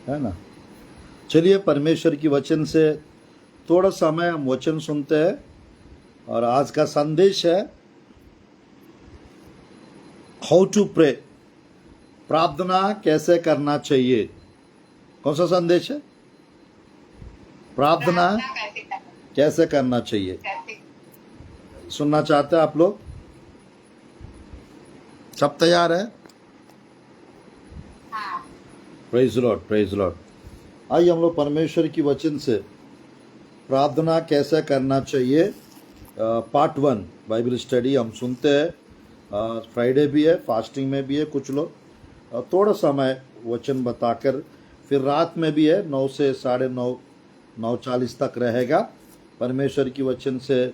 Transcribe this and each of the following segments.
है ना। चलिए परमेश्वर की वचन से थोड़ा समय हम वचन सुनते हैं और आज का संदेश है हाउ टू प्रे, प्रार्थना कैसे करना चाहिए। कौन सा संदेश है? प्रार्थना कैसे करना चाहिए। सुनना चाहते हैं आप लोग? सब तैयार है? Praise Lord, praise Lord. आइए हम लोग परमेश्वर की वचन से प्रार्थना कैसे करना चाहिए पार्ट 1 बाइबल स्टडी हम सुनते हैं। फ्राइडे भी है, फास्टिंग में भी है कुछ लोग। थोड़ा समय वचन बताकर फिर रात में भी है 9 से 9:30 9:40 तक रहेगा। परमेश्वर की वचन से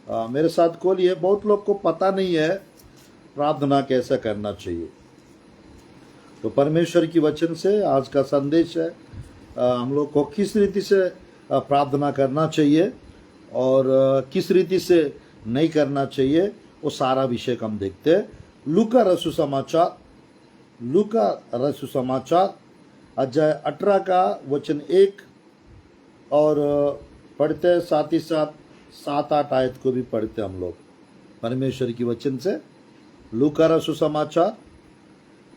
मेरे साथ खोलिए। बहुत लोग को पता नहीं है प्रार्थना कैसे करना चाहिए। तो परमेश्वर की वचन से आज का संदेश है हम लोग को किस रीति से प्रार्थना करना चाहिए और किस रीति से नहीं करना चाहिए, वो सारा विषय हम देखते हैं। लूका रसु समाचार अध्याय 18 का वचन 1 और पढ़ते हैं, साथ ही साथ 7-8 आयत को भी पढ़ते हम लोग परमेश्वर की वचन से। लूका रसु समाचार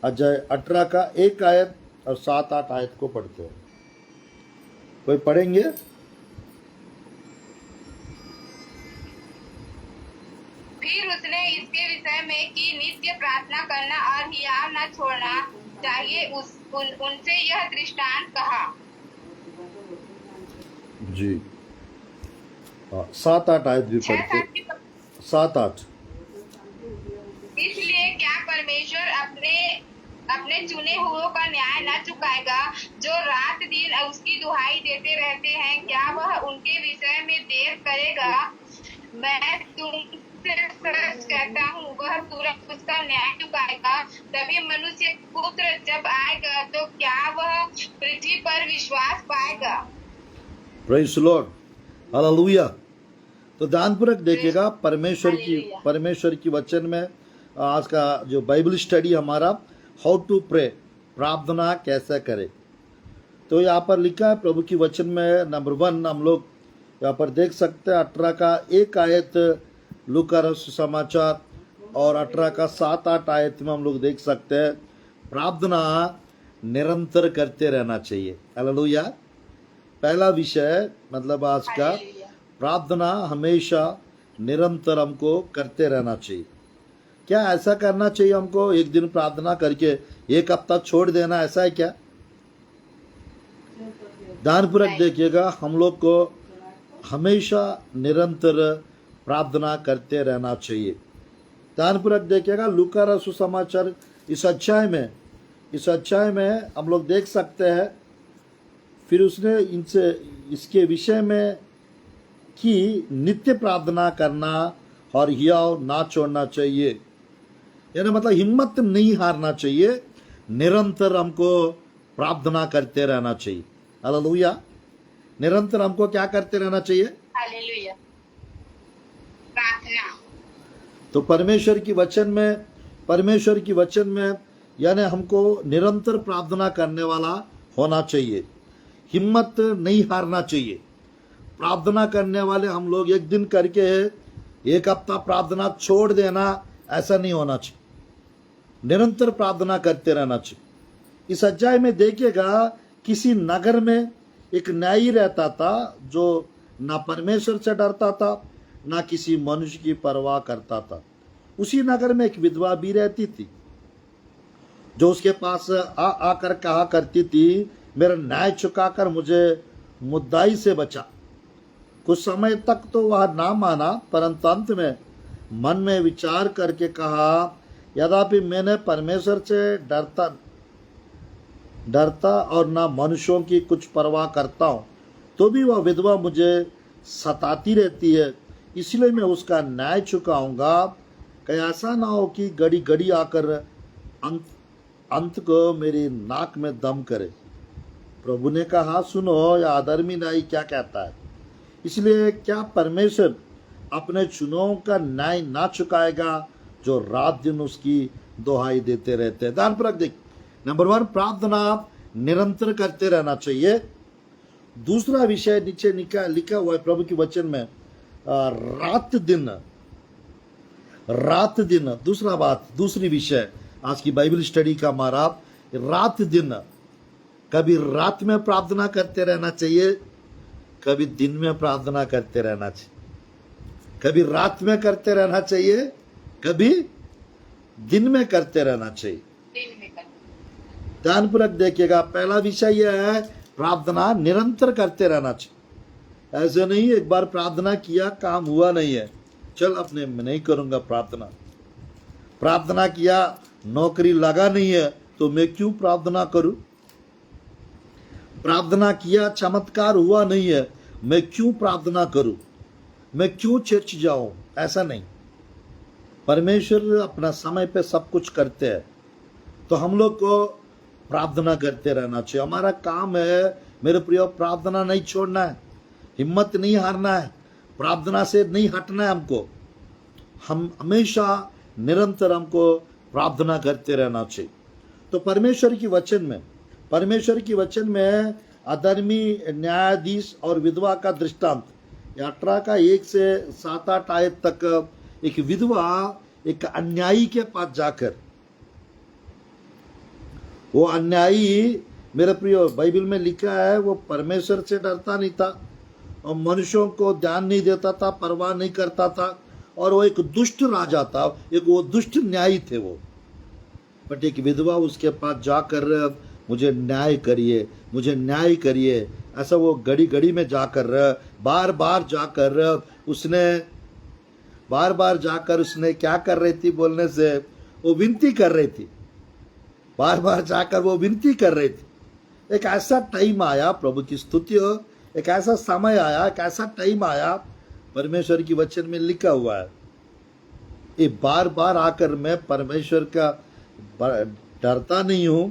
अध्याय 18 का 1 आयत और 7-8 आयत को पढ़ते हैं। कोई पढ़ेंगे? फिर उसने इसके विषय में कि नित्य प्रार्थना करना और हियाव न छोड़ना चाहिए उनसे यह दृष्टांत कहा। जी 7-8 आयत भी पढ़ते। 7-8। इसलिए क्या परमेश्वर अपने चुने हुओं का न्याय न चुकाएगा जो रात दिन उसकी दुहाई देते रहते हैं? क्या वह उनके विषय में देर करेगा? मैं तुमसे सच कहता हूँ, वह तुरंत उसका न्याय चुकाएगा। तभी मनुष्य पुत्र जब आएगा तो क्या वह पृथ्वी पर विश्वास पाएगा? Praise Lord, hallelujah. तो ध्यानपूर्वक देखिएगा परमेश्वर की वचन में आज का जो बाइबल स्टडी हमारा हाउ टू प्रे, प्रार्थना कैसे करें। तो यहाँ पर लिखा है प्रभु की वचन में नंबर 1 हम लोग यहाँ पर देख सकते हैं 18 का 1 आयत लूका रसु समाचार और 18 का 7-8 आयत में हम लोग देख सकते हैं प्रार्थना निरंतर करते रहना चाहिए। हालेलुया। पहला विषय मतलब आज का प्रार्थना हमेशा निरंतर हमको करते रहना चाहिए। क्या ऐसा करना चाहिए हमको एक दिन प्रार्थना करके 1 हफ्ता छोड़ देना, ऐसा है क्या? ध्यानपूर्वक देखिएगा, हम लोग को हमेशा निरंतर प्रार्थना करते रहना चाहिए। ध्यानपूर्वक देखिएगा लूका रसु समाचार इस अध्याय में हम लोग देख सकते हैं। फिर उसने इसके विषय में कि नित्य प्रार्थना करना और हियाव ना छोड़ना चाहिए, यानी मतलब हिम्मत नहीं हारना चाहिए, निरंतर हमको प्रार्थना करते रहना चाहिए। हालेलुया। निरंतर हमको क्या करते रहना चाहिए? हालेलुया, प्रार्थना। तो परमेश्वर की वचन में यानी हमको निरंतर प्रार्थना करने वाला होना चाहिए, हिम्मत नहीं हारना चाहिए। प्रार्थना करने वाले हम लोग एक दिन करके 1 हफ्ता प्रार्थना छोड़ देना, ऐसा नहीं होना चाहिए। निरंतर प्रार्थना करते रहना चाहिए। इस अध्याय में देखिएगा किसी नगर में एक न्यायी रहता था जो ना परमेश्वर से डरता था ना किसी मनुष्य की परवाह करता था। उसी नगर में एक विधवा भी रहती थी जो उसके पास आकर कहा करती थी, मेरा न्याय चुकाकर मुझे मुद्दाई से बचा। कुछ समय तक तो वह ना माना, परंतु अंत में मन में विचार करके कहा, यद्यपि मैंने परमेश्वर से डरता और ना मनुष्यों की कुछ परवाह करता हूँ, तो भी वह विधवा मुझे सताती रहती है, इसलिए मैं उसका न्याय चुकाऊंगा। कहीं ऐसा ना हो कि घड़ी घड़ी आकर अंत को मेरी नाक में दम करे। प्रभु ने कहा, सुनो यह अधर्मी न्यायी क्या कहता है। इसलिए क्या परमेश्वर अपने चुनावों का न्याय ना चुकाएगा जो रात दिन उसकी दुहाई देते रहते हैं? ध्यानपूर्वक देख, नंबर 1 प्रार्थना निरंतर करते रहना चाहिए। दूसरा विषय नीचे लिखा हुआ है प्रभु के वचन में, रात दिन, रात दिन। दूसरा बात, दूसरी विषय आज की बाइबल स्टडी का हमारा, रात दिन। कभी रात में प्रार्थना करते रहना चाहिए, कभी दिन में प्रार्थना करते रहना चाहिए। कभी रात में करते रहना चाहिए, कभी दिन में करते रहना चाहिए। दिन में कर। ध्यानपूर्वक देखिएगा, पहला विषय यह है प्रार्थना निरंतर करते रहना चाहिए। ऐसे नहीं एक बार प्रार्थना किया काम हुआ नहीं है, चल अपने मैं नहीं करूंगा प्रार्थना। प्रार्थना किया नौकरी लगा नहीं है तो मैं क्यों प्रार्थना करूं। प्रार्थना किया चमत्कार हुआ नहीं है, मैं क्यों प्रार्थना करूं, मैं क्यों चर्च जाऊं। ऐसा नहीं, परमेश्वर अपना समय पे सब कुछ करते हैं, तो हम लोग को प्रार्थना करते रहना चाहिए। हमारा काम है मेरे प्रिय प्रार्थना नहीं छोड़ना है, हिम्मत नहीं हारना है, प्रार्थना से नहीं हटना है हमको। हम हमेशा निरंतर हमको प्रार्थना करते रहना चाहिए। तो परमेश्वर की वचन में अधर्मी, न्यायाधीश और विधवा का दृष्टांत, 18 का 1 से 7-8 आयत तक, एक विधवा एक अन्यायी के पास जाकर, वो अन्यायी मेरे प्रिय बाइबल में लिखा है वो परमेश्वर से डरता नहीं था और मनुष्यों को ध्यान नहीं देता था, परवाह नहीं करता था, और वो एक दुष्ट राजा था, एक वो दुष्ट न्यायी थे वो। बट एक विधवा उसके पास जाकर मुझे न्याय करिए, मुझे न्याय करिए, ऐसा वो घड़ी घड़ी में जाकर बार बार जाकर उसने क्या कर रही थी बोलने से, वो विनती कर रही थी, बार बार जाकर वो विनती कर रही थी। एक ऐसा टाइम आया, प्रभु की स्तुति हो, एक ऐसा समय आया, एक ऐसा टाइम आया, परमेश्वर की वचन में लिखा हुआ है, ये बार बार आकर मैं परमेश्वर का डरता नहीं हूं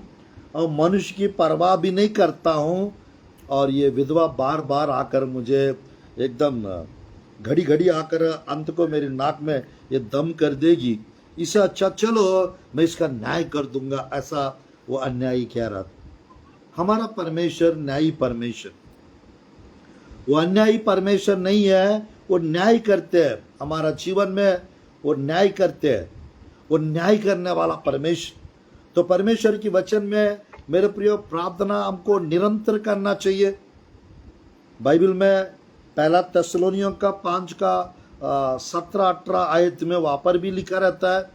और मनुष्य की परवाह भी नहीं करता हूं, और ये विधवा बार बार आकर मुझे एकदम घड़ी घड़ी आकर अंत को मेरी नाक में ये दम कर देगी, इससे अच्छा चलो मैं इसका न्याय कर दूंगा, ऐसा वो अन्यायी कह रहा था। हमारा परमेश्वर न्यायी परमेश्वर, वो अन्यायी परमेश्वर नहीं है, वो न्याय करते हैं हमारा जीवन में, वो न्याय करते हैं, वो न्याय करने वाला परमेश्वर। तो परमेश्वर की वचन में मेरे प्रिय प्रार्थना हमको निरंतर करना चाहिए। बाइबल में पहला तेसलोनियों का 5 का 17-18 आयत में वहां पर भी लिखा रहता है,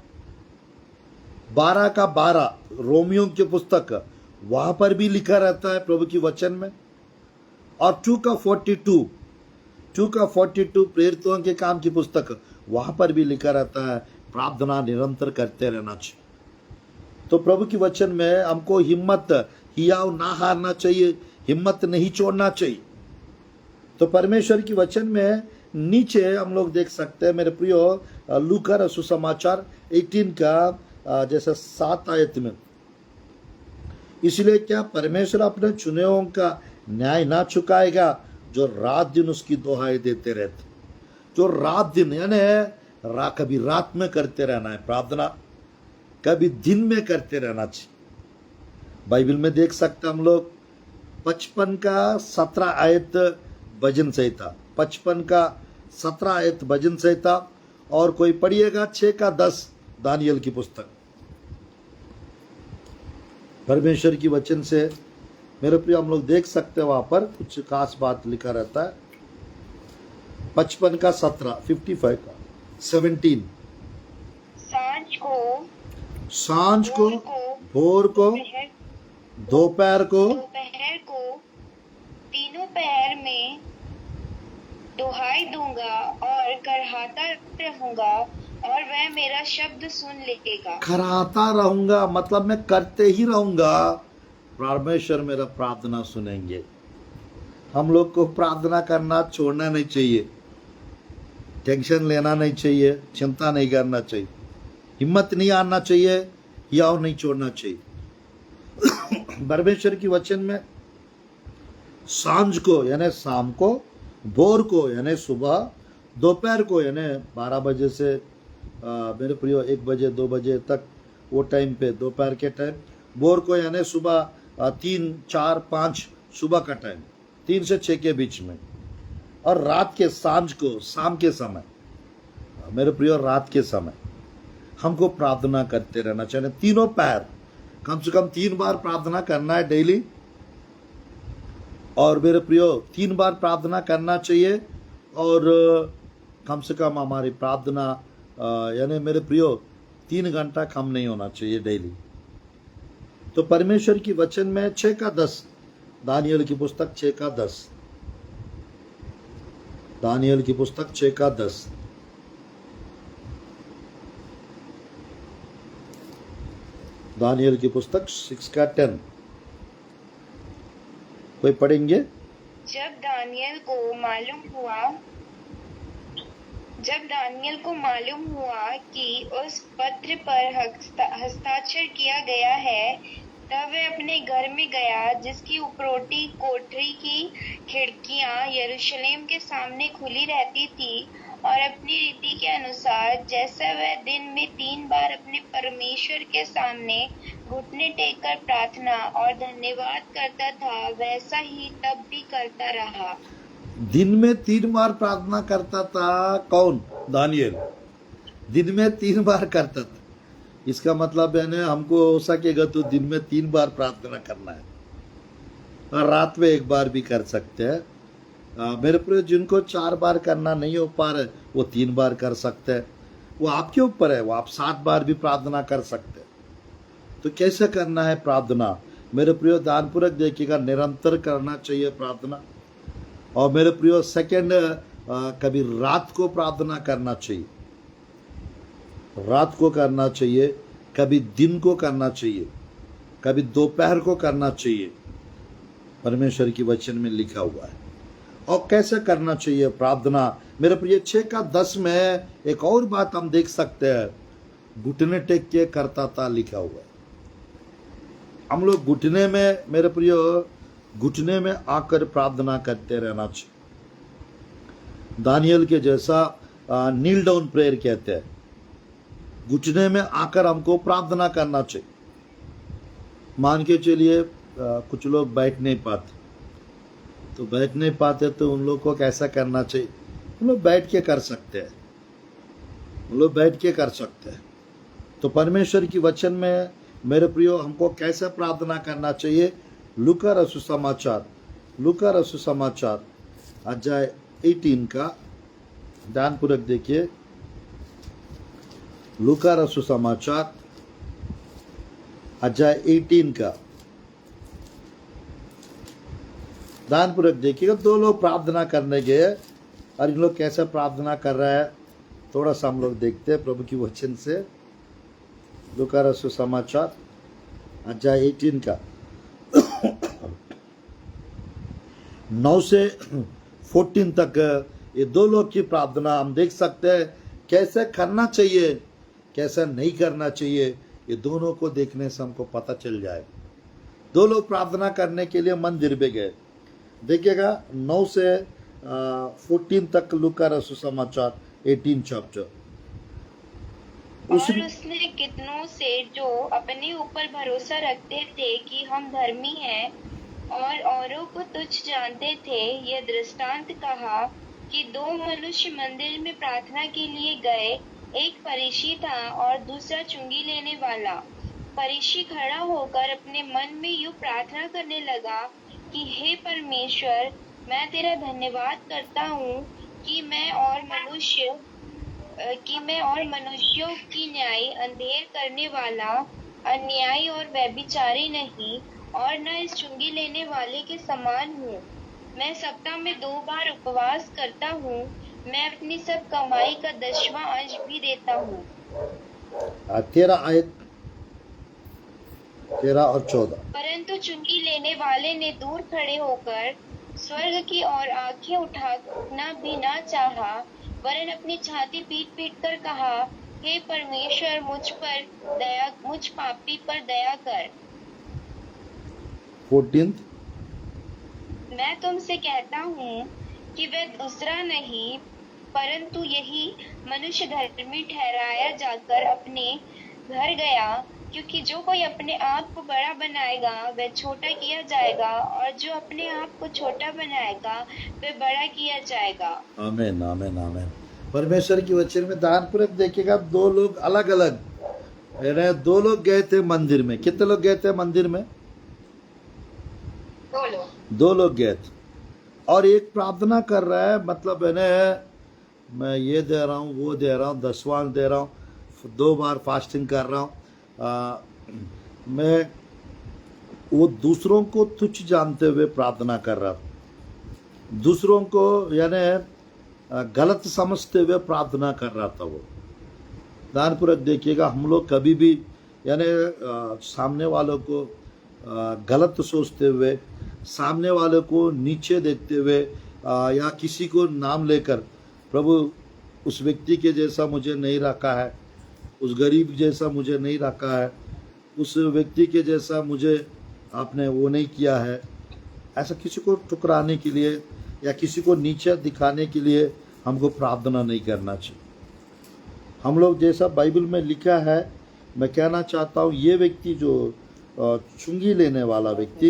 12 का 12 रोमियो की पुस्तक वहां पर भी लिखा रहता है प्रभु की वचन में, और 2 का 42 प्रेरितों के काम की पुस्तक वहां पर भी लिखा रहता है प्रार्थना निरंतर करते रहना चाहिए। तो प्रभु की वचन में हमको हिम्मत हियाव ना हारना चाहिए, हिम्मत नहीं छोड़ना चाहिए। तो परमेश्वर की वचन में नीचे हम लोग देख सकते हैं मेरे प्रियो, लूका सुसमाचार 18 का जैसे 7 आयत में, इसलिए क्या परमेश्वर अपने चुनेओं का न्याय ना चुकाएगा जो रात दिन उसकी दुहाई देते रहते। जो रात दिन यानी कभी रात में करते रहना है प्रार्थना, कभी दिन में करते रहना चाहिए। बाइबल में देख सकते हम लोग 55 का 17 आयत भजन संहिता, 55 का 17 आयत भजन संहिता, और कोई पढ़िएगा 6 का 10 दानियल की पुस्तक। परमेश्वर की वचन से मेरे प्रिय हम लोग देख सकते हैं वहां पर कुछ खास बात लिखा रहता है। 55 का 17, 55 का 17, सांझ को, भोर को, दोपहर को, तीनों पहर में दुहाई दूंगा और कराहता रहूंगा और वह मेरा शब्द सुन लेगा। कराहता रहूंगा मतलब मैं करते ही रहूंगा, परमेश्वर मेरा प्रार्थना सुनेंगे। हम लोग को प्रार्थना करना छोड़ना नहीं चाहिए, टेंशन लेना नहीं चाहिए, चिंता नहीं करना चाहिए, हिम्मत नहीं हारना चाहिए, या नहीं छोड़ना चाहिए। परमेश्वर की वचन में सांझ को यानी शाम को, भोर को यानी सुबह, दोपहर को यानी 12 बजे से मेरे प्रियो 1 बजे 2 बजे तक वो टाइम पे, दोपहर के टाइम, भोर को यानी सुबह 3, 4, 5 सुबह का टाइम, 3 से 6 के बीच में, और रात के सांझ को, शाम के समय, मेरे प्रियो रात के समय हमको प्रार्थना करते रहना चाहिए। तीनों पैर कम से कम 3 बार प्रार्थना करना है डेली। और मेरे प्रियो 3 बार प्रार्थना करना चाहिए, और कम से कम हमारी प्रार्थना यानी मेरे प्रियो 3 घंटा कम नहीं होना चाहिए डेली। तो परमेश्वर की वचन में 6 का 10, दानियल की पुस्तक 6 का 10, दानियल की पुस्तक 6 का 10, दानियल की पुस्तक 6 का 10, कोई पढ़ेंगे? जब दानियल को मालूम हुआ कि उस पत्र पर हस्ताक्षर किया गया है, तब वह अपने घर में गया, जिसकी उपरोटी कोठरी की खिड़कियां यरूशलेम के सामने खुली रहती थी, और अपनी रीति के अनुसार जैसा वह दिन में 3 बार अपने परमेश्वर के सामने घुटने टेककर प्रार्थना और धन्यवाद करता था, वैसा ही तब भी करता रहा। दिन में 3 बार प्रार्थना करता था कौन? दानियल। दिन में 3 बार करता था। इसका मतलब है ना, हमको हो सकेगा तो दिन में 3 बार प्रार्थना करना है, और रात में 1 बार भी कर सकते हैं। मेरे प्रिय, जिनको 4 बार करना नहीं हो पा रहे वो 3 बार कर सकते हैं, वो आपके ऊपर है। वो आप 7 बार भी प्रार्थना कर सकते हैं। तो कैसे करना है प्रार्थना? मेरे प्रियो ध्यानपूर्वक देखिएगा, निरंतर करना चाहिए प्रार्थना। और मेरे प्रियो सेकंड, कभी रात को प्रार्थना करना चाहिए, रात को करना चाहिए, कभी दिन को करना चाहिए, कभी दोपहर को करना चाहिए। परमेश्वर की वचन में लिखा हुआ है। और कैसे करना चाहिए प्रार्थना? मेरे प्रिय 6 का 10 में एक और बात हम देख सकते हैं, घुटने टेक के करता था लिखा हुआ है। हम लोग घुटने में, मेरे प्रिय घुटने में आकर प्रार्थना करते रहना चाहिए। दानियल के जैसा नील डाउन प्रेयर कहते हैं, घुटने में आकर हमको प्रार्थना करना चाहिए। मान के चलिए कुछ लोग बैठ नहीं पाते, तो बैठ नहीं पाते तो उन लोग को कैसा करना चाहिए? उन लोग बैठ के कर सकते हैं, उन लोग बैठ के कर सकते हैं। तो परमेश्वर की वचन में मेरे प्रियो हमको कैसे प्रार्थना करना चाहिए? लूका रसू समाचार अध्याय 18 का ध्यानपूर्वक देखिए। लूका रसू समाचार अध्याय 18 का ध्यानपूर्वक देखिएगा। 2 लोग प्रार्थना करने गए, और इन लोग कैसे प्रार्थना कर रहे हैं थोड़ा सा हम लोग देखते हैं प्रभु की वचन से। लूका रसू समाचार अध्याय 18 का 9 से 14 तक ये 2 लोग की प्रार्थना हम देख सकते हैं। कैसे करना चाहिए, कैसे नहीं करना चाहिए, ये दोनों को देखने से हमको पता चल जाए। 2 लोग प्रार्थना करने के लिए मंदिर में गए। देखिएगा 9 से 14 तक लूका रसू समाचार 18 चैप्टर। और उसने कितनों से जो अपने ऊपर भरोसा रखते थे कि हम धर्मी हैं और औरों को तुच्छ जानते थे, यह दृष्टांत कहा कि 2 मनुष्य मंदिर में प्रार्थना के लिए गए, एक फरीसी था और दूसरा चुंगी लेने वाला। फरीसी खड़ा होकर अपने मन में यूं प्रार्थना करने लगा कि हे परमेश्वर, मैं तेरा धन्यवाद करता हूँ कि मैं और मनुष्यों की न्याय अंधेर करने वाला, अन्यायी और व्यभिचारी नहीं, और न इस चुंगी लेने वाले के समान हूँ। मैं सप्ताह में 2 बार उपवास करता हूँ, मैं अपनी सब कमाई का 10वां अंश भी देता हूँ। 13 और 14। परंतु चुंगी लेने वाले ने दूर खड़े होकर स्वर्ग की ओर आंखें उठाना भी न चाहा, वरन अपनी छाती पीट कर कहा, हे परमेश्वर, मुझ पापी पर दया कर। 14। मैं तुमसे कहता हूँ कि वह दूसरा नहीं, परंतु यही मनुष्य धर्मी ठहराया जाकर अपने घर गया, क्योंकि जो कोई अपने आप को बड़ा बनाएगा वह छोटा किया जाएगा, और जो अपने आप को छोटा बनाएगा वह बड़ा किया जाएगा। आमीन आमीन आमीन। परमेश्वर की वचन में ध्यानपूर्वक देखिएगा, दो लोग अलग अलग, दो लोग गए थे मंदिर में। कितने लोग गए थे मंदिर में? 2 लोग। दो लोग गए थे, और एक प्रार्थना कर रहा है, मतलब मैं ये दे रहा हूँ, वो दे रहा हूँ, दसवां दे रहा हूँ, 2 बार फास्टिंग कर रहा हूँ। मैं वो दूसरों को तुच्छ जानते हुए प्रार्थना कर रहा था, दूसरों को गलत समझते हुए प्रार्थना कर रहा था। वो ध्यानपूर्वक देखिएगा, हम लोग कभी भी सामने वालों को गलत सोचते हुए, सामने वाले को नीचे देखते हुए, या किसी को नाम लेकर, प्रभु उस व्यक्ति के जैसा मुझे नहीं रखा है, उस गरीब जैसा मुझे नहीं रखा है, उस व्यक्ति के जैसा मुझे आपने वो नहीं किया है, ऐसा किसी को ठुकराने के लिए या किसी को नीचे दिखाने के लिए हमको प्रार्थना नहीं करना चाहिए। हम लोग जैसा बाइबल में लिखा है, मैं कहना चाहता हूँ, ये व्यक्ति जो चुंगी लेने वाला व्यक्ति,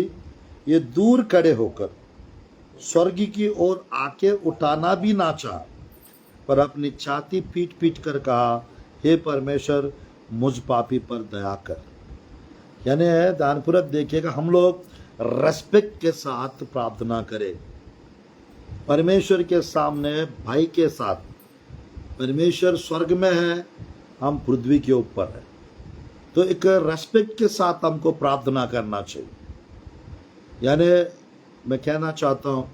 ये दूर खड़े होकर स्वर्ग की ओर आके उठाना भी ना चाहा, पर अपनी छाती पीट पीट कर कहा, हे परमेश्वर मुझ पापी पर दया कर। यानी ध्यानपूर्वक देखिएगा, हम लोग रेस्पेक्ट के साथ प्रार्थना करें परमेश्वर के सामने, भाई के साथ। परमेश्वर स्वर्ग में है, हम पृथ्वी के ऊपर है, तो एक रेस्पेक्ट के साथ हमको प्रार्थना करना चाहिए। यानी मैं कहना चाहता हूँ,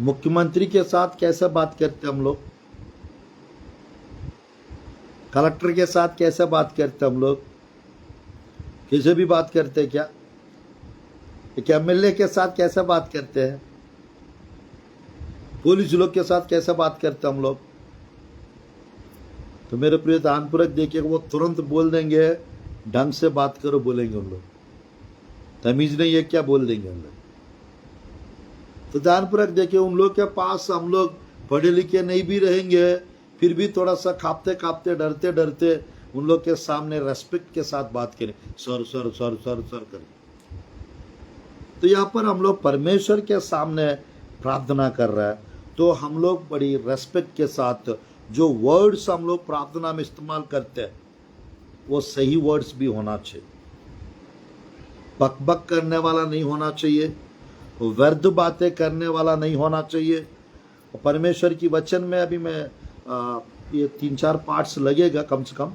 मुख्यमंत्री के साथ कैसे बात करते हम लोग, कलेक्टर के साथ कैसे बात करते हम लोग, किसी भी बात करते क्या? एक एमएलए के साथ कैसे बात करते हैं, पुलिस लोग के साथ कैसे बात करते हम लोग? तो मेरे प्रिय ध्यानपूर्वक देखिए, वो तुरंत बोल देंगे ढंग से बात करो, बोलेंगे उन लोग, तमीज नहीं है क्या, बोल देंगे उन लोग। तो ध्यानपूर्वक देखिए, उन लोग के पास हम लोग पढ़े लिखे नहीं भी रहेंगे, फिर भी थोड़ा सा कांपते कांपते, डरते डरते उन लोग के सामने रेस्पेक्ट के साथ बात करें, sir sir sir sir sir करें। तो यहाँ पर हम लोग परमेश्वर के सामने प्रार्थना कर रहे हैं, तो हम लोग बड़ी रेस्पेक्ट के साथ जो वर्ड्स हम लोग प्रार्थना में इस्तेमाल करते हैं, वो सही वर्ड्स भी होना चाहिए, बकबक करने वाला नहीं होना चाहिए, व्यर्थ बातें करने वाला नहीं होना चाहिए। परमेश्वर की वचन में अभी मैं ये 3-4 पार्ट्स लगेगा कम से कम,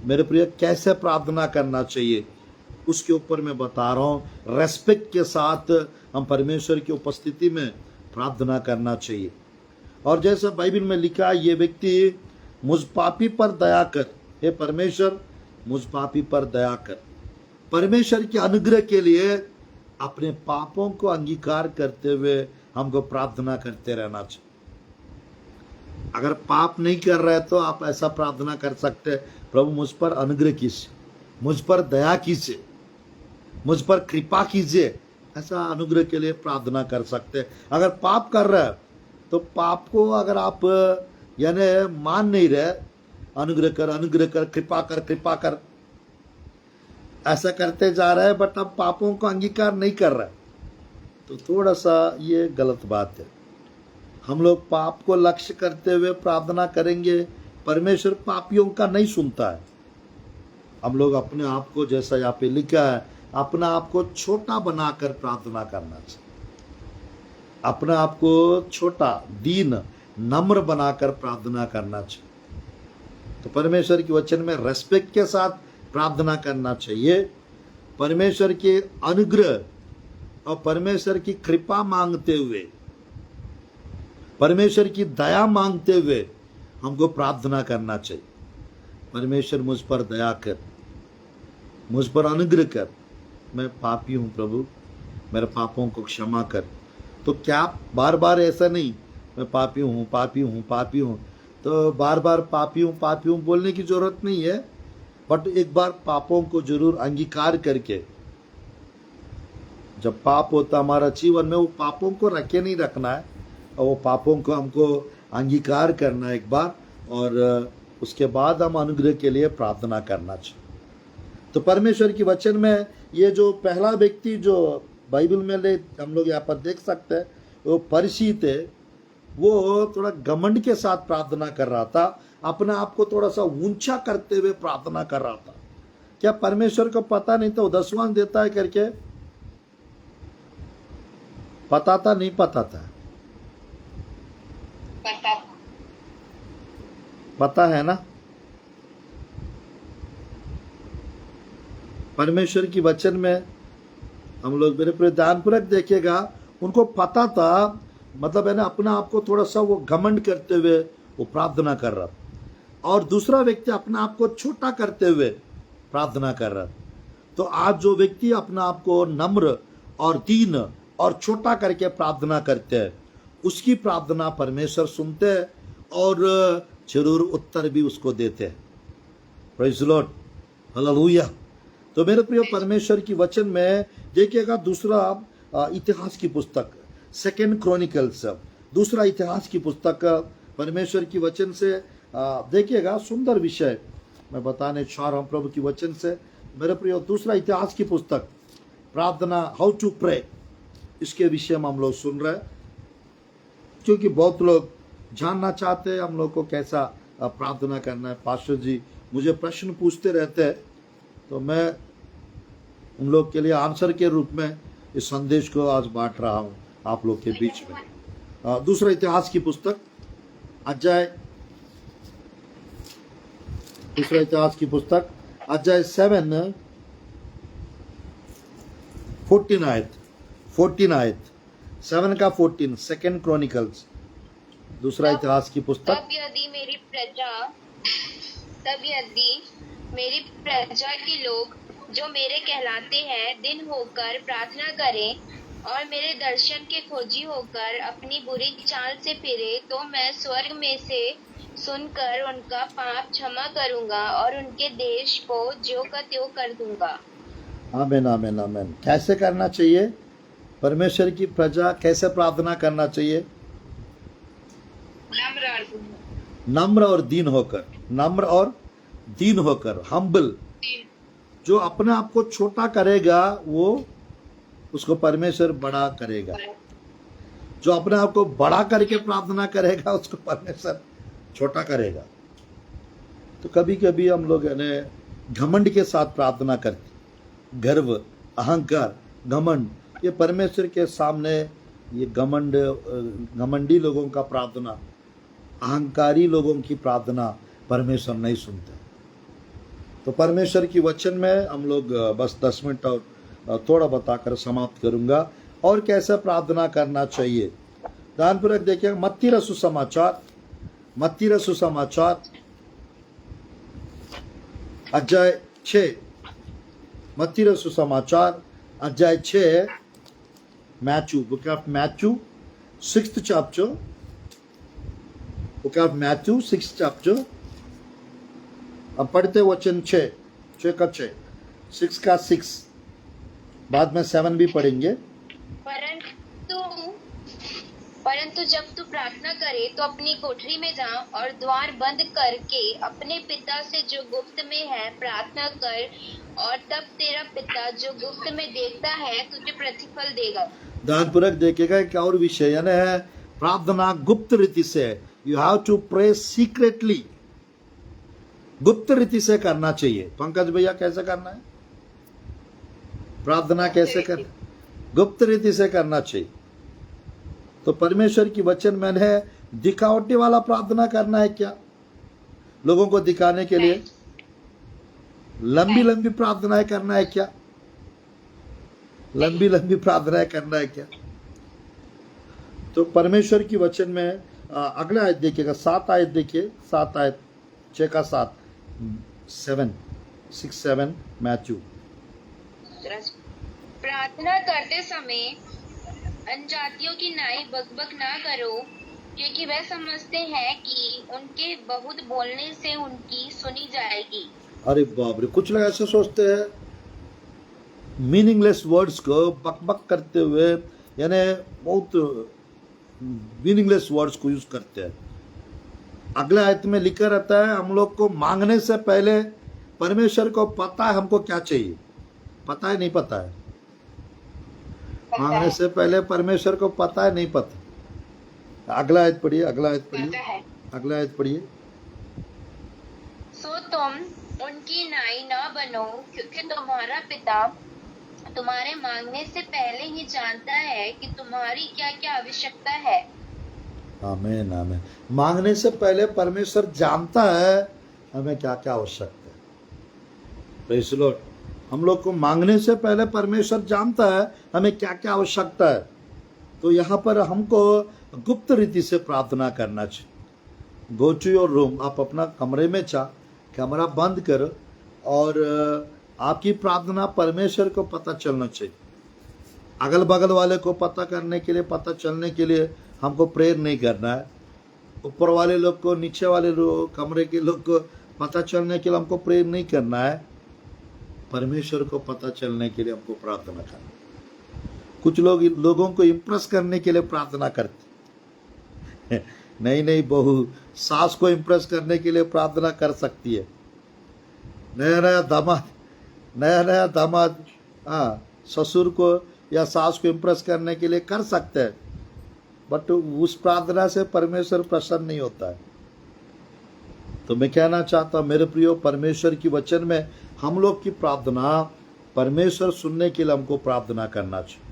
मेरे प्रिय, कैसे प्रार्थना करना चाहिए उसके ऊपर मैं बता रहा हूँ। रेस्पेक्ट के साथ हम परमेश्वर की उपस्थिति में प्रार्थना करना चाहिए। और जैसे बाइबल में लिखा, ये व्यक्ति मुझ पापी पर दया कर, हे परमेश्वर मुझ पापी पर दया कर। परमेश्वर के अनुग्रह के लिए अपने पापों को अंगीकार करते हुए हमको प्रार्थना करते रहना चाहिए। अगर पाप नहीं कर रहे तो आप ऐसा प्रार्थना कर सकते हैं, प्रभु मुझ पर अनुग्रह कीजिए, मुझ पर दया कीजिए, मुझ पर कृपा कीजिए, ऐसा अनुग्रह के लिए प्रार्थना कर सकते हैं। अगर पाप कर रहे हैं तो पाप को अगर आप मान नहीं रहे, अनुग्रह कर, कृपा कर ऐसा करते जा रहे हैं, बट अब पापों को अंगीकार नहीं कर रहे, तो थोड़ा सा ये गलत बात है। हम लोग पाप को लक्ष्य करते हुए प्रार्थना करेंगे, परमेश्वर पापियों का नहीं सुनता है। हम लोग अपने आप को, जैसा यहाँ पे लिखा है, अपना आप को छोटा बनाकर प्रार्थना करना चाहिए, अपने आप को छोटा, दीन, नम्र बनाकर प्रार्थना करना चाहिए। तो परमेश्वर के वचन में रेस्पेक्ट के साथ प्रार्थना करना चाहिए, परमेश्वर के अनुग्रह और परमेश्वर की कृपा मांगते हुए, परमेश्वर की दया मांगते हुए हमको प्रार्थना करना चाहिए। परमेश्वर मुझ पर दया कर, मुझ पर अनुग्रह कर, मैं पापी हूँ प्रभु, मेरे पापों को क्षमा कर। तो क्या बार बार ऐसा नहीं, मैं पापी हूँ पापी हूँ पापी हूँ, तो बार बार पापी हूँ बोलने की जरूरत नहीं है, बट एक बार पापों को जरूर अंगीकार करके, जब पाप होता हमारा जीवन में, वो पापों को रखे नहीं रखना है, और वो पापों को हमको अंगीकार करना है एक बार, और उसके बाद हम अनुग्रह के लिए प्रार्थना करना चाहिए। तो परमेश्वर की वचन में ये जो पहला व्यक्ति जो बाइबल में हम लोग यहाँ पर देख सकते हैं, वो फरीसी थे। वो थोड़ा घमंड के साथ प्रार्थना कर रहा था, अपने आप को थोड़ा सा ऊंचा करते हुए प्रार्थना कर रहा था। क्या परमेश्वर को पता नहीं था वो दसवां देता है करके? पता था, नहीं पता था? पता था। पता है ना? परमेश्वर की वचन में हम लोग मेरे पूरे ध्यानपूर्वक देखिएगा, उनको पता था, मतलब है ना, अपना आप को थोड़ा सा वो घमंड करते हुए वो प्रार्थना कर रहा था, और दूसरा व्यक्ति अपना आप को छोटा करते हुए प्रार्थना कर रहा था। तो आज जो व्यक्ति अपना आप को नम्र और दीन और छोटा करके प्रार्थना करते हैं, उसकी प्रार्थना परमेश्वर सुनते हैं और जरूर उत्तर भी उसको देते हैं। Praise the Lord, hallelujah. तो मेरे प्रिय, परमेश्वर की वचन में देखिएगा दूसरा इतिहास की पुस्तक, सेकेंड क्रॉनिकल्स, दूसरा इतिहास की पुस्तक, परमेश्वर की वचन से देखिएगा, सुंदर विषय मैं बताने चाह रहा हूँ प्रभु की वचन से। मेरे प्रिय, दूसरा इतिहास की पुस्तक, प्रार्थना, हाउ टू प्रे, इसके विषय में हम लोग सुन रहे हैं, क्योंकि बहुत लोग जानना चाहते हैं हम लोग को कैसा प्रार्थना करना है। पास्टर जी मुझे प्रश्न पूछते रहते हैं, तो मैं उन लोग के लिए आंसर के रूप में इस संदेश को आज बांट रहा हूँ आप लोग के बीच में। दूसरा इतिहास की पुस्तक, अध्याय, दूसरा इतिहास की पुस्तक अध्याय 7 14 आयत, 7 का 14, सेकेंड क्रॉनिकल्स, दूसरा इतिहास की पुस्तक। तब यदि मेरी प्रजा के लोग जो मेरे कहलाते हैं दिन होकर प्रार्थना करें और मेरे दर्शन के खोजी होकर अपनी बुरी चाल से फिरे, तो मैं स्वर्ग में से सुनकर उनका पाप क्षमा करूंगा और उनके देश को ज्यों का त्यों कर दूंगा। आमीन, आमीन, आमीन। कैसे करना चाहिए? परमेश्वर की प्रजा कैसे प्रार्थना करना चाहिए? नम्र और दीन होकर, नम्र और दीन होकर, हम्बल। जो अपने आप को छोटा करेगा वो उसको परमेश्वर बड़ा करेगा, जो अपने आप को बड़ा करके प्रार्थना करेगा उसको परमेश्वर छोटा करेगा। तो कभी कभी हम लोग घमंड के साथ प्रार्थना करते, गर्व, अहंकार, घमंड, ये परमेश्वर के सामने ये घमंडी लोगों का प्रार्थना, अहंकारी लोगों की प्रार्थना परमेश्वर नहीं सुनते। तो परमेश्वर की वचन में हम लोग बस 10 मिनट और थोड़ा बताकर समाप्त करूंगा, और कैसे प्रार्थना करना चाहिए। ध्यानपूर्वक देखिए, मत्ती रसू समाचार अध्याय 6, मत्ती रसू समाचार अध्याय 6, Matthew, book of Matthew 6th chapter, book of Matthew 6th chapter। अब पढ़ते वचन 6 का 6 का 6, बाद में 7 भी पढ़ेंगे। परंतु जब तू प्रार्थना करे तो अपनी कोठरी में जा और द्वार बंद करके अपने पिता से जो गुप्त में है प्रार्थना कर, और तब तेरा पिता जो गुप्त में देखता है तुझे प्रतिफल देगा। ध्यानपूर्वक देखिएगा, एक और विषय यानी है प्रार्थना गुप्त रीति से। You have to pray secretly, गुप्त रीति से करना चाहिए। पंकज भैया कैसे करना है प्रार्थना? कैसे कर? गुप्त रीति से करना चाहिए। तो परमेश्वर की वचन में है दिखावटी वाला प्रार्थना करना है क्या? लोगों को दिखाने के लिए लंबी लंबी प्रार्थनाएं करना है क्या? लंबी लंबी प्रार्थनाएं करना है क्या? तो परमेश्वर की वचन में अगला आयत देखिएगा, 7 आयत देखिए, 7 आयत 6 का 7, 6-7 मैथ्यू। प्रार्थना करते समय अनजातियों की नाई बकबक ना करो, क्योंकि वह समझते हैं कि उनके बहुत बोलने से उनकी सुनी जाएगी। अरे बाप रे, कुछ लोग ऐसे सोचते हैं, मीनिंगलेस वर्ड्स को बकबक करते हुए, यानी बहुत मीनिंगलेस वर्ड्स को यूज करते हैं। अगले आयत में लिखा रहता है हम लोग को मांगने से पहले परमेश्वर को पता है हमको क्या चाहिए, पता है नहीं पता है? पता मांगने है, से पहले परमेश्वर को पता है नहीं पता? अगला आयत पढ़िए, अगला आयत पता पढ़िए, है। अगला आयत पढ़िए। सो तुम उनकी नाई न बनो, क्योंकि तुम्हारा पिता तुम्हारे मांगने से पहले ही जानता है कि तुम्हारी क्या क्या आवश्यकता है। आमीन आमीन। मांगने से पहले परमेश्वर जानता है हमें क्या क्या आवश्यकता है। Praise the Lord. हम लोग को मांगने से पहले परमेश्वर जानता है हमें क्या क्या आवश्यकता है। तो यहाँ पर हमको गुप्त रीति से प्रार्थना करना चाहिए। गो टू योर रूम, आप अपना कमरे में कमरा बंद करो और आपकी प्रार्थना परमेश्वर को पता चलना चाहिए। अगल बगल वाले को पता करने के लिए, पता चलने के लिए हमको प्रेयर नहीं करना है। ऊपर वाले लोग को, नीचे वाले लोग, कमरे के लोग को पता चलने के लिए हमको प्रेयर नहीं करना है। परमेश्वर को पता चलने के लिए हमको प्रार्थना करना है। कुछ लोग लोगों को इम्प्रेस करने के लिए प्रार्थना करते नहीं बहू सास को इम्प्रेस करने के लिए प्रार्थना कर सकती है। नया दामाद हाँ ससुर को या सास को इम्प्रेस करने के लिए कर सकते हैं, बट उस प्रार्थना से परमेश्वर प्रसन्न नहीं होता है। तो मैं कहना चाहता हूँ मेरे प्रियो, परमेश्वर की वचन में हम लोग की प्रार्थना परमेश्वर सुनने के लिए हमको प्रार्थना करना चाहिए।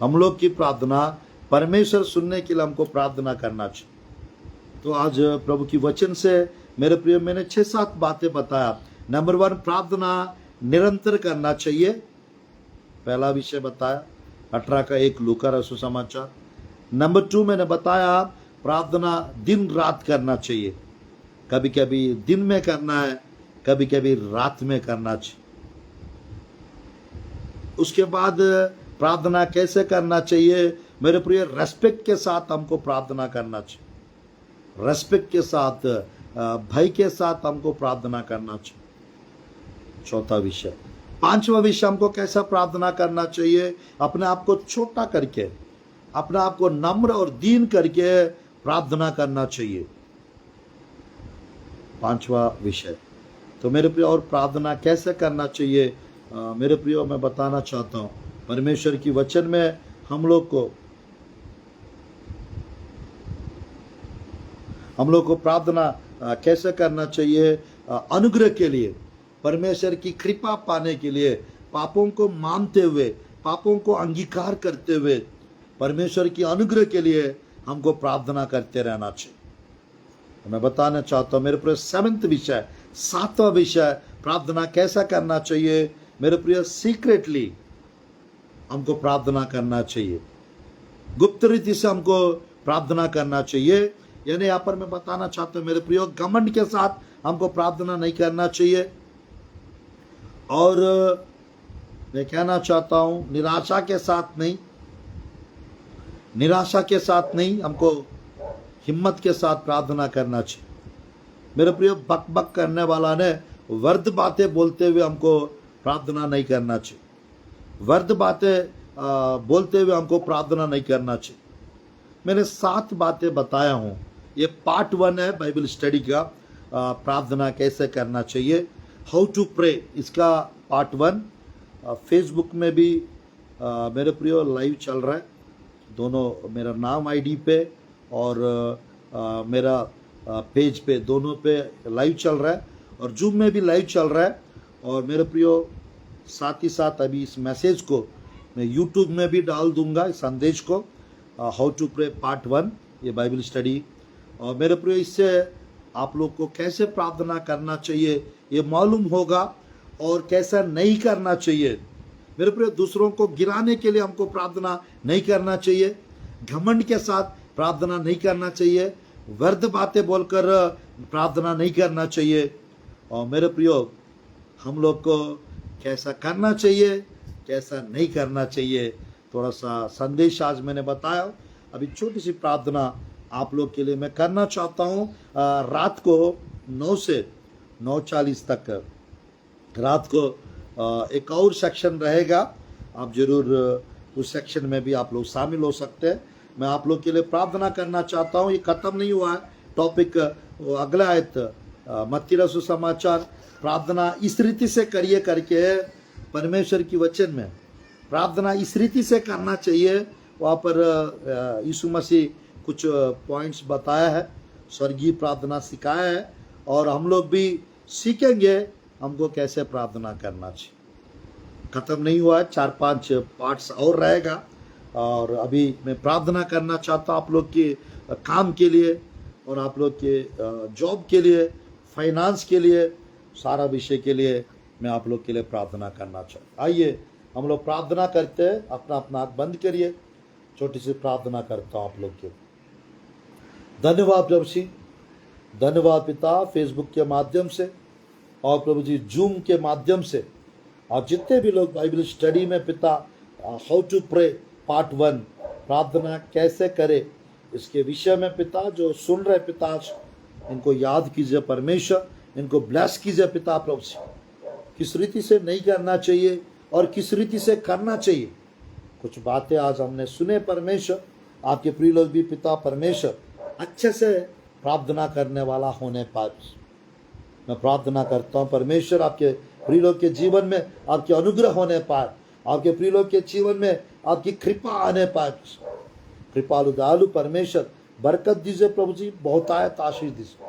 हम लोग की प्रार्थना परमेश्वर सुनने के लिए हमको प्रार्थना करना चाहिए। तो आज प्रभु की वचन से मेरे प्रियो मैंने 6-7 बातें बताया। नंबर 1, प्रार्थना निरंतर करना चाहिए। पहला विषय बताया 18:1 लूका रसूल समाचार। नंबर 2 मैंने बताया प्रार्थना दिन रात करना चाहिए। कभी कभी दिन में करना है, कभी कभी रात में करना चाहिए। उसके बाद प्रार्थना कैसे करना चाहिए मेरे प्रिय? रेस्पेक्ट के साथ हमको प्रार्थना करना चाहिए। रेस्पेक्ट के साथ, भय के साथ हमको प्रार्थना करना चाहिए। चौथा विषय। 5वां विषय हमको कैसा प्रार्थना करना चाहिए? अपने आप को छोटा करके, अपने आप को नम्र और दीन करके प्रार्थना करना चाहिए। 5वां विषय। तो मेरे प्रिय, और प्रार्थना कैसे करना चाहिए मेरे प्रियो मैं बताना चाहता हूँ। परमेश्वर की वचन में हम लोग को प्रार्थना कैसे करना चाहिए? अनुग्रह के लिए, परमेश्वर की कृपा पाने के लिए, पापों को मानते हुए, पापों को अंगीकार करते हुए परमेश्वर की अनुग्रह के लिए हमको प्रार्थना करते रहना चाहिए। मैं बताना चाहता हूँ मेरे प्रिय 7वां विषय, 7वां विषय, प्रार्थना कैसा करना चाहिए मेरे प्रिय? सीक्रेटली हमको प्रार्थना करना चाहिए। गुप्त रीति से हमको प्रार्थना करना चाहिए। यानी यहाँ पर मैं बताना चाहता हूँ मेरे प्रियो, घमंड के साथ हमको प्रार्थना नहीं करना चाहिए। और मैं कहना चाहता हूँ निराशा के साथ नहीं, हमको हिम्मत के साथ प्रार्थना करना चाहिए। मेरे प्रियो, बक बक करने वाला ने व्यर्थ बातें बोलते हुए हमको प्रार्थना नहीं करना चाहिए। व्यर्थ बातें बोलते हुए हमको प्रार्थना नहीं करना चाहिए। मैंने 7 बातें बताया हूँ। ये पार्ट 1 है बाइबल स्टडी का, प्रार्थना कैसे करना चाहिए, हाउ टू प्रे, इसका पार्ट 1 फेसबुक में भी मेरे प्रियो लाइव चल रहा है। दोनों मेरा नाम आईडी पे और मेरा पेज पे, दोनों पे लाइव चल रहा है, और जूम में भी लाइव चल रहा है। और मेरे प्रियो, साथ ही साथ अभी इस मैसेज को मैं यूट्यूब में भी डाल दूंगा, इस संदेश को, हाउ टू प्रे पार्ट 1, ये बाइबल स्टडी। और मेरे प्रियो, इससे आप लोग को कैसे प्रार्थना करना चाहिए ये मालूम होगा, और कैसा नहीं करना चाहिए। मेरे प्रियो, दूसरों को गिराने के लिए हमको प्रार्थना नहीं करना चाहिए, घमंड के साथ प्रार्थना नहीं करना चाहिए, व्यर्थ बातें बोलकर प्रार्थना नहीं करना चाहिए। और मेरे प्रियो, हम लोग को कैसा करना चाहिए, कैसा नहीं करना चाहिए, थोड़ा सा संदेश आज मैंने बताया। अभी छोटी सी प्रार्थना आप लोग के लिए मैं करना चाहता हूँ। रात को 9 से 9:40 तक रात को एक और सेक्शन रहेगा। आप जरूर उस सेक्शन में भी आप लोग शामिल हो सकते हैं। मैं आप लोग के लिए प्रार्थना करना चाहता हूँ। ये ख़त्म नहीं हुआ है टॉपिक। अगला आयत मत्ती रसू समाचार प्रार्थना इस रीति से करिए करके परमेश्वर की वचन में प्रार्थना इस रीति से करना चाहिए। वहाँ पर यीशु मसीह कुछ पॉइंट्स बताया है, स्वर्गीय प्रार्थना सिखाया है, और हम लोग भी सीखेंगे हमको कैसे प्रार्थना करना चाहिए। ख़त्म नहीं हुआ है, 4-5 पार्ट्स और रहेगा। और अभी मैं प्रार्थना करना चाहता हूँ आप लोग के काम के लिए और आप लोग के जॉब के लिए, फाइनेंस के लिए, सारा विषय के लिए मैं आप लोग के लिए प्रार्थना करना चाहता हूँ। आइए हम लोग प्रार्थना करते हैं। अपना अपना हाथ बंद करिए, छोटी सी प्रार्थना करता हूँ आप लोग के। धन्यवाद प्रभु जी, धन्यवाद पिता, फेसबुक के माध्यम से और प्रभु जी जूम के माध्यम से और जितने भी लोग बाइबल स्टडी में पिता हाउ टू प्रे पार्ट 1 प्रार्थना कैसे करे इसके विषय में पिता जो सुन रहे पिता, इनको याद कीजिए परमेश्वर, इनको ब्लेस कीजिए पिता प्रभु जी, किस रीति से नहीं करना चाहिए और किस रीति से करना चाहिए। कुछ बातें आज हमने सुने परमेश्वर, आपके प्रिय लोग भी पिता परमेश्वर अच्छे से प्रार्थना करने वाला होने पाए। मैं प्रार्थना करता हूँ परमेश्वर आपके प्रिय लोग के जीवन में आपके अनुग्रह होने पाए, आपके प्रिय लोग के जीवन में आपकी कृपा आने पाए। कृपालु दयालु परमेश्वर बरकत दीजिए प्रभु जी, बहुत आयत आशीष दीजिए,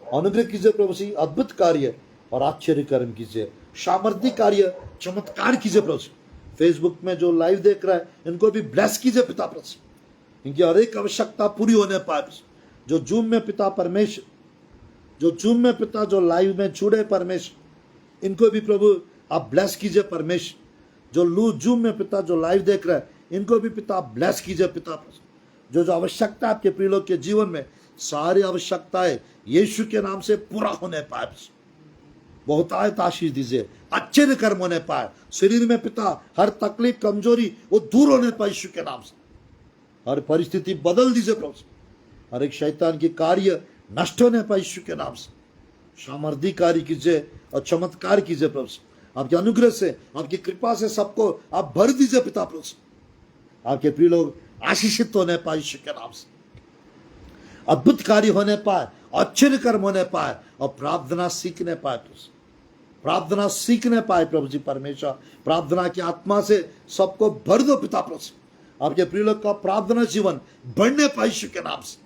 अनुग्रह कीजिए प्रभु जी, अद्भुत कार्य और आश्चर्य कर्म कीजिए, सामर्थ्य कार्य चमत्कार कीजिए प्रभु जी। फेसबुक में जो लाइव देख रहा है इनको भी ब्लेस कीजिए पिता प्रभु जी, इनकी हर एक आवश्यकता पूरी होने पाए। जो जूम में पिता परमेश्वर, जो जूम में पिता जो लाइव में जुड़े परमेश्वर, इनको भी प्रभु आप ब्लेस कीजिए परमेश्वर। जो जूम में पिता जो लाइव देख रहा है इनको भी पिता ब्लेस कीजिए पिता प्रभु। जो जो आवश्यकता आपके प्रिय लोग के जीवन में, सारी आवश्यकताएं यीशु के नाम से पूरा होने पाए। बहुत आयत आशीष दीजिए, अच्छे कर्म होने पाए, शरीर में पिता हर तकलीफ कमजोरी वो दूर होने पाए यीशु के नाम से। हर परिस्थिति बदल दीजिए प्रभु, हर एक शैतान की कार्य नष्ट होने पाए यीशु के नाम से। सामर्थ्य कार्य कीजिए और चमत्कार कीजिए प्रभु, आपके अनुग्रह से आपकी कृपा से सबको आप भर दीजिए पिता प्रभु। आपके प्रिय लोग आशीषित होने पाए यीशु के नाम से, अद्भुत कार्य होने पाए, आश्चर्य कर्म होने पाए और प्रार्थना सीखने पाए, प्रार्थना सीखने पाए प्रभु जी परमेश्वर। प्रार्थना की आत्मा से सबको भर दो पिता प्रभु। आपके प्रिय लोग का प्रार्थना जीवन बढ़ने पाए यीशु के नाम से,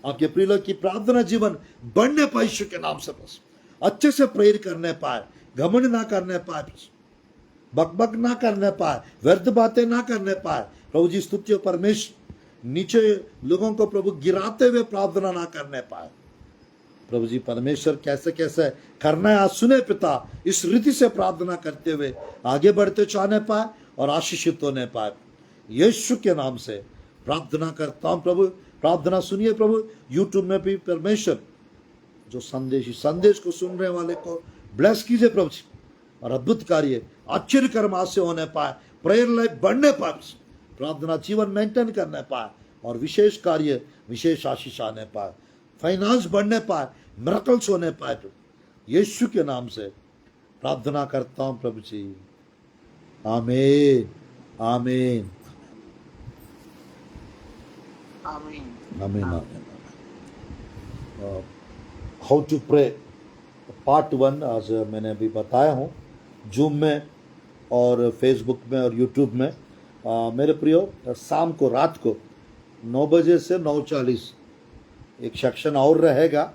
आपके प्रिय लोग की प्रार्थना जीवन बढ़ने पाए यीशु के नाम से प्रभु। अच्छे से प्रेयर करने पाए, घमंड ना करने पाए, बकबक ना करने पाए, व्यर्थ बातें ना करने पाए प्रभु जी। स्तुति परमेश्वर, नीचे लोगों को प्रभु गिराते हुए प्रार्थना ना करने पाए प्रभु जी परमेश्वर। कैसे कैसे करना है आज सुने पिता, इस रीति से प्रार्थना करते हुए आगे बढ़ते चाहने पाए और आशीषित होने पाए। यीशु के नाम से प्रार्थना करता हूं प्रभु, प्रार्थना सुनिए प्रभु। यूट्यूब में भी परमेश्वर जो संदेश को सुन रहे वाले को ब्लेस कीजिए प्रभु जी, और अद्भुत कार्य आश्चर्य कर्म आज से होने पाए, प्रेयर लाइफ बढ़ने पाए, प्रार्थना जीवन मेंटेन करने पाए और विशेष कार्य विशेष आशीष आने पाए, फाइनेंस बढ़ने पाए, मिरेकल्स होने पाए। यीशु के नाम से प्रार्थना करता हूं प्रभु जी, आमीन आमीन आमीन आमीन। हाउ टू प्रे पार्ट 1 आज मैंने अभी बताया हूँ, जूम में और फेसबुक में और यूट्यूब में। मेरे प्रियो, शाम को रात को 9 बजे से 9:40 एक सेक्शन और रहेगा।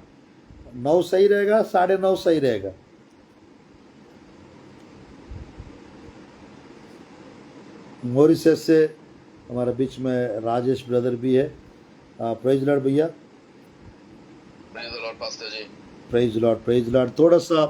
9 सही रहेगा, 9:30 सही रहेगा। मॉरिशस से हमारे बीच में राजेश ब्रदर भी है। प्रेज लॉर्ड भैया। Praise the lord pastor ji. Praise lord थोड़ा सा